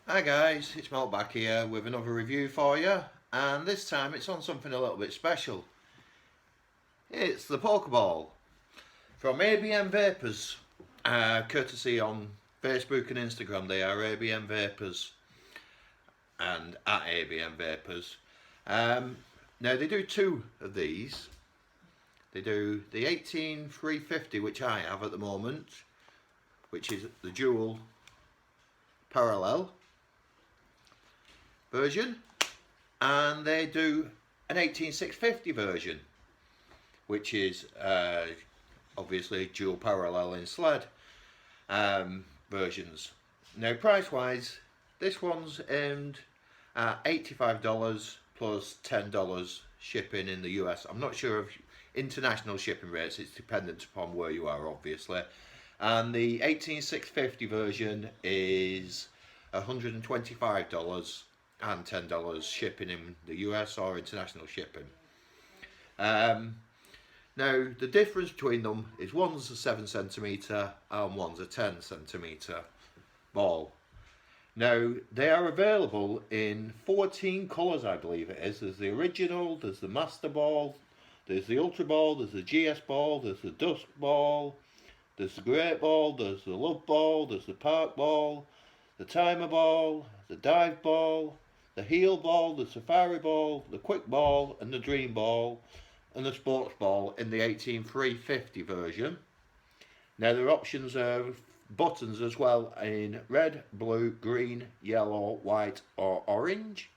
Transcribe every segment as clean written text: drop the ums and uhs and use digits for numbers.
Hi guys, it's Mel back here with another review for you, and this time it's on something a little bit special. It's the Pokeball from ABM Vapors, courtesy on Facebook and Instagram. They are ABM Vapors and at ABM Vapors. Now they do two of these. They do the 18350, which I have at the moment, which is the dual parallel version, and they do an 18650 version, which is obviously dual parallel in sled versions. Now price wise, this one's aimed at $85 plus $10 shipping in the US. I'm not sure of international shipping rates, it's dependent upon where you are obviously. And the 18650 version is $125 and $10 shipping in the US or international shipping. Now the difference between them is one's a 7cm and one's a 10cm ball. Now they are available in 14 colours, I believe it is. There's the original, there's the Master Ball, there's the Ultra Ball, there's the GS Ball, there's the Dusk Ball, there's the Great Ball, there's the Love Ball, there's the Park Ball, the Timer Ball, the Dive Ball, the Heel Ball, the Safari Ball, the Quick Ball and the Dream Ball and the Sports Ball in the 18350 version. Now their options are buttons as well in red, blue, green, yellow, white or orange.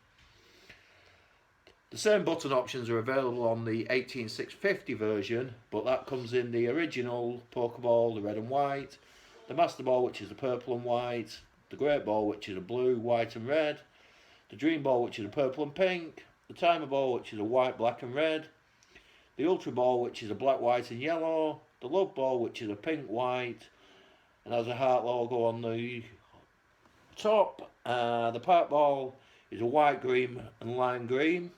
The same button options are available on the 18650 version, but that comes in the original Pokeball, the red and white, the Master Ball, which is the purple and white, the Great Ball, which is a blue, white and red, the Dream Ball, which is a purple and pink, the Timer Ball, which is a white, black and red, the Ultra Ball, which is a black, white and yellow, the Love Ball, which is a pink, white and has a heart logo on the top. The Park Ball is a white, green and lime green.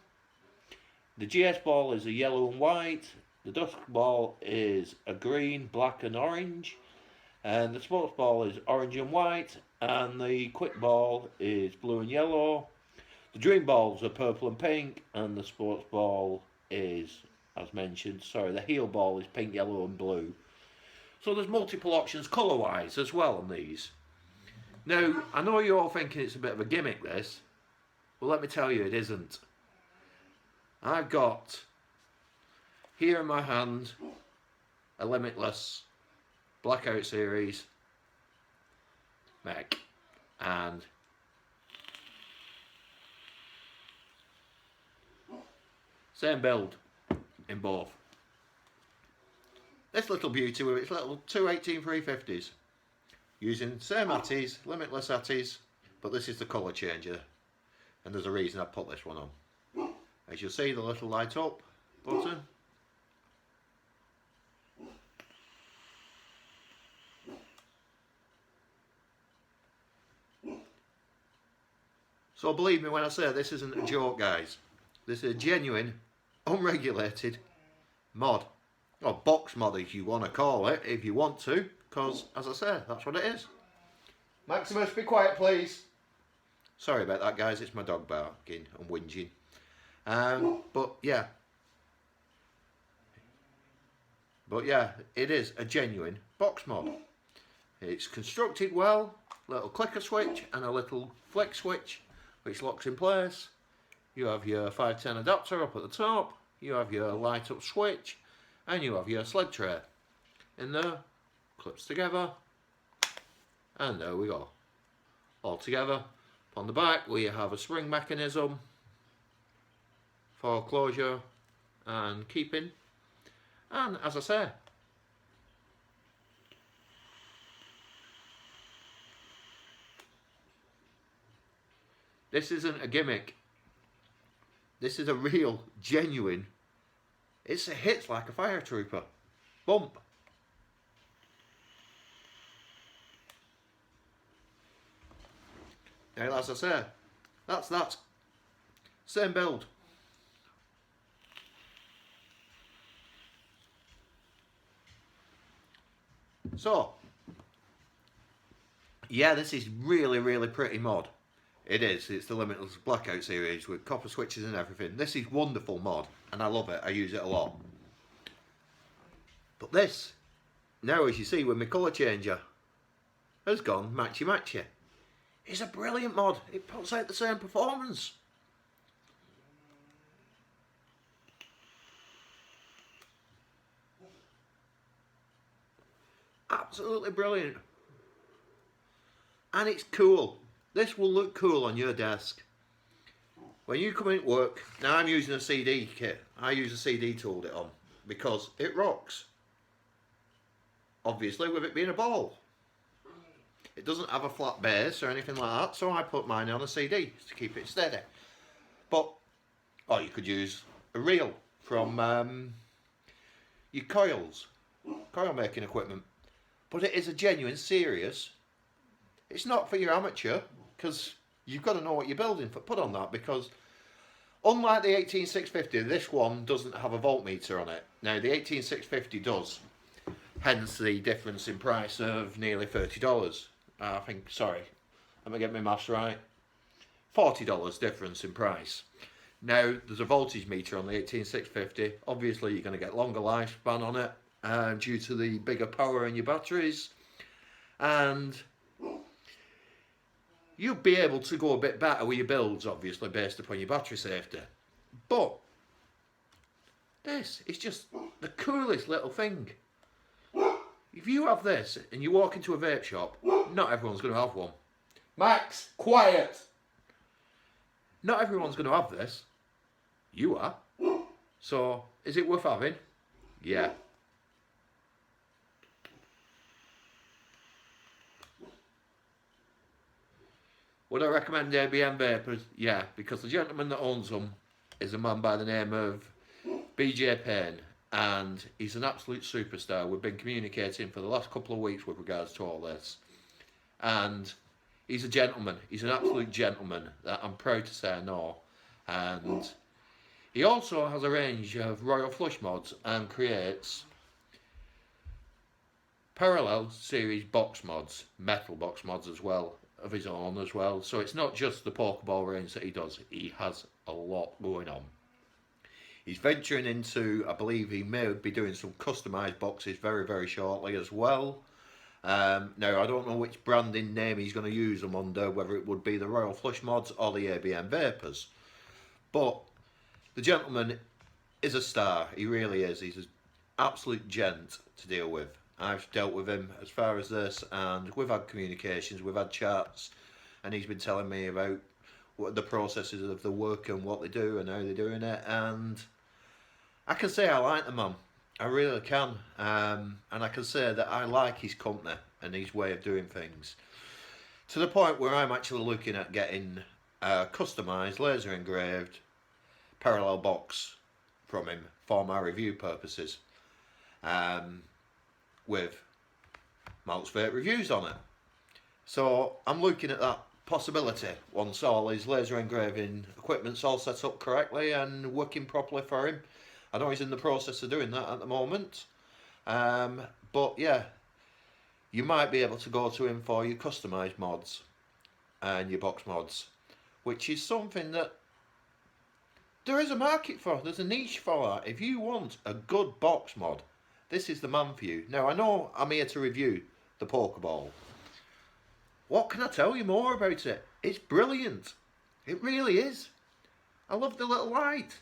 The GS Ball is a yellow and white. The Dusk Ball is a green, black and orange. And the Sports Ball is orange and white. And the Quick Ball is blue and yellow. The Dream Balls are purple and pink. And the Sports Ball is, as mentioned, the Heel Ball is pink, yellow and blue. So there's multiple options colour wise as well on these. Now, I know you're all thinking it's a bit of a gimmick this. Well, let me tell you, it isn't. I've got here in my hand a limitless Blackout Series mech, and same build in both. This little beauty with its little two 18350s using same atties, limitless atties, but this is the colour changer, and there's a reason I put this one on. As you'll see, the little light up button. So believe me when I say this isn't a joke, guys. This is a genuine, unregulated mod. Or box mod if you want to call it, if you want to. Because, as I say, that's what it is. Maximus, be quiet please. Sorry about that guys, it's my dog barking and whinging. But yeah, it is a genuine box mod. It's constructed well, little clicker switch and a little flick switch which locks in place. You have your 510 adapter up at the top, you have your light up switch and you have your sled tray in there, clips together, and there we go, all together. On the back we have a spring mechanism for closure and keeping, and as I say, this isn't a gimmick, this is a real, genuine, it hits like a fire trooper, bump. Now as I say, that's that, same build. So, yeah, this is really, really pretty mod. It is. It's the Limitless Blackout series with copper switches and everything. This is wonderful mod, and I love it. I use it a lot. But this, now as you see with my colour changer, has gone matchy-matchy. It's a brilliant mod. It puts out the same performance. Absolutely brilliant. And it's cool. This will look cool on your desk. When you come in work, now I'm using a CD kit. I use a CD to hold it on because it rocks. Obviously with it being a ball. It doesn't have a flat base or anything like that, so I put mine on a CD to keep it steady. But, or you could use a reel from your coils, coil making equipment. But it is a genuine, serious. It's not for your amateur, because you've got to know what you're building for. Put on that, because unlike the 18650, this one doesn't have a voltmeter on it. Now the 18650 does, hence the difference in price of nearly $30. I think, sorry, let me get my maths right. $40 difference in price. Now there's a voltage meter on the 18650. Obviously you're going to get longer lifespan on it due to the bigger power in your batteries, and you'll be able to go a bit better with your builds, obviously based upon your battery safety. But this is just the coolest little thing. If you have this and you walk into a vape shop, not everyone's going to have one. Max, quiet! Not everyone's going to have this. You are. So, is it worth having? Yeah. Would I recommend ABM vapors? Yeah, because the gentleman that owns them is a man by the name of BJ Payne, and he's an absolute superstar. We've been communicating for the last couple of weeks with regards to all this, and he's a gentleman. He's an absolute gentleman that I'm proud to say I know. And he also has a range of Royal Flush mods and creates parallel series box mods, metal box mods as well, of his own as well. So it's not just the Pokeball range that he does. He has a lot going on. He's venturing into, I believe he may be doing some customised boxes very, very shortly as well. Now, I don't know which branding name he's going to use them under, whether it would be the Royal Flush mods or the ABM Vapors. But the gentleman is a star. He really is. He's an absolute gent to deal with. I've dealt with him as far as this, and we've had communications, we've had chats, and he's been telling me about what the processes of the work and what they do and how they're doing it, and I can say I like the man. I really can, and I can say that I like his company and his way of doing things, to the point where I'm actually looking at getting a customised, laser engraved parallel box from him for my review purposes, with Malt's Vape reviews on it. So I'm looking at that possibility once all his laser engraving equipment's all set up correctly and working properly for him. I know he's in the process of doing that at the moment, but yeah, you might be able to go to him for your customised mods and your box mods, which is something that there is a market for. There's a niche for that. If you want a good box mod, this is the man for you. Now, I know I'm here to review the Pokeball. What can I tell you more about it? It's brilliant. It really is. I love the little light.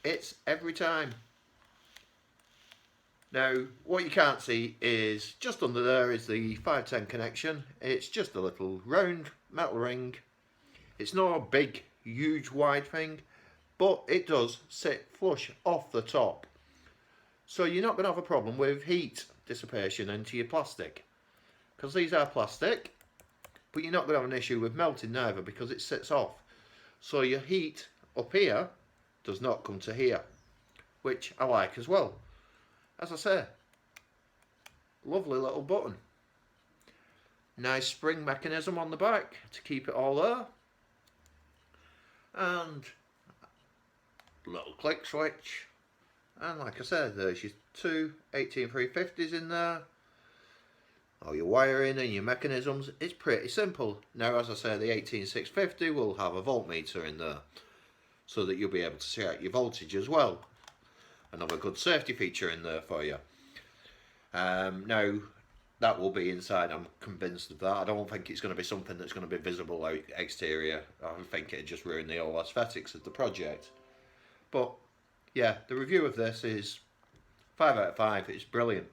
It's every time. Now, what you can't see is just under there is the 510 connection. It's just a little round metal ring. It's not a big, huge, wide thing, but it does sit flush off the top. So you're not going to have a problem with heat dissipation into your plastic, because these are plastic, but you're not going to have an issue with melting neither, because it sits off. So your heat up here does not come to here, which I like as well. As I say, lovely little button. Nice spring mechanism on the back to keep it all there. And little click switch. And like I said, there's your two 18350s in there. All your wiring and your mechanisms, it's pretty simple. Now, as I say, the 18650 will have a voltmeter in there, so that you'll be able to see out your voltage as well. Another good safety feature in there for you. Now, that will be inside, I'm convinced of that. I don't think it's going to be something that's going to be visible out exterior. I think it'd just ruin the whole aesthetics of the project. But yeah, the review of this is 5 out of 5. It's brilliant.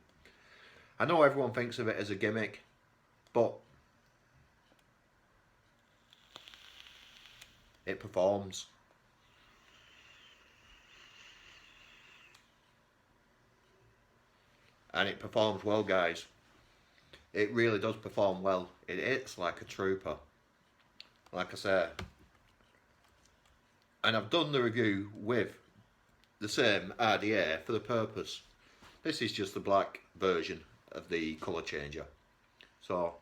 I know everyone thinks of it as a gimmick, but it performs. And it performs well, guys. It really does perform well. It hits like a trooper, like I said. And I've done the review with the same RDA for the purpose. This is just the black version of the colour changer. So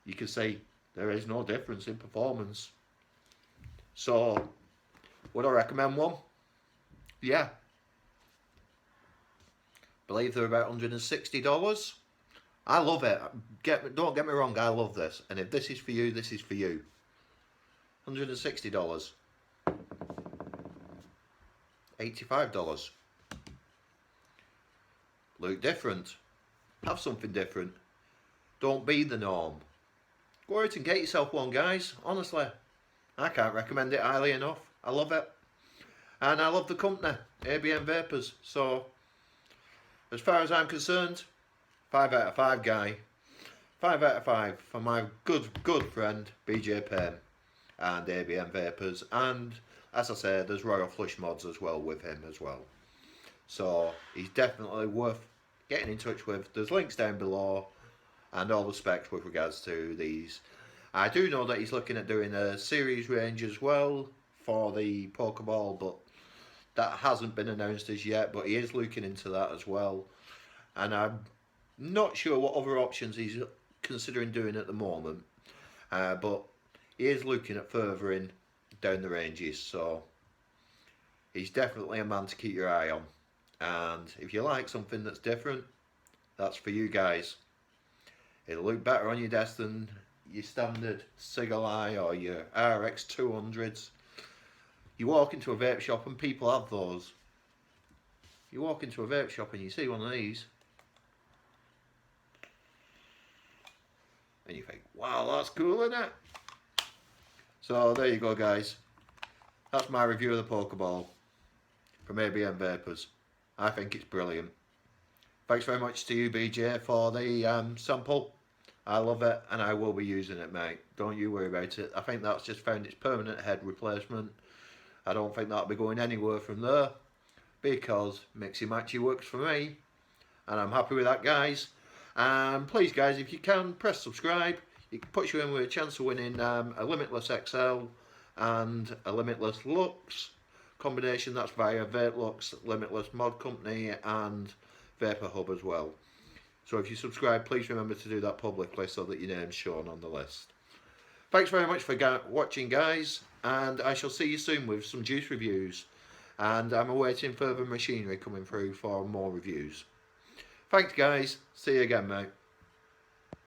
you can see there is no difference in performance. So would I recommend one? Yeah. Believe they're about $160. I love it. Don't get me wrong, I love this. And if this is for you, this is for you. $160. $85. Look different. Have something different. Don't be the norm. Go out and get yourself one, guys. Honestly, I can't recommend it highly enough. I love it. And I love the company, ABM Vapors. So, as far as I'm concerned, 5 out of 5, guy. 5 out of 5 for my good friend, BJ Payne and ABM Vapors. And, as I said, there's Royal Flush Mods as well with him as well. So, he's definitely worth getting in touch with. There's links down below and all the specs with regards to these. I do know that he's looking at doing a series range as well for the Pokeball, but that hasn't been announced as yet, but he is looking into that as well. And I'm not sure what other options he's considering doing at the moment, but he is looking at furthering down the ranges, so he's definitely a man to keep your eye on. And if you like something that's different, that's for you guys. It'll look better on your desk than your standard Sigalai or your RX 200s. You walk into a vape shop and people have those. You walk into a vape shop and you see one of these and you think, wow, that's cool, isn't it? So there you go, guys. That's my review of the Pokeball from ABM Vapors. I think it's brilliant. Thanks very much to you, BJ, for the sample. I love it and I will be using it, mate. Don't you worry about it. I think that's just found its permanent head replacement. I don't think that'll be going anywhere from there because Mixy Matchy works for me and I'm happy with that, guys. And please, guys, if you can, press subscribe. It puts you in with a chance of winning a Limitless XL and a Limitless Lux combination. That's via Vape Lux, Limitless Mod Company and Vapor Hub as well. So if you subscribe, please remember to do that publicly so that your name's shown on the list. Thanks very much for watching, guys, and I shall see you soon with some juice reviews. And I'm awaiting further machinery coming through for more reviews. Thanks, guys. See you again, mate.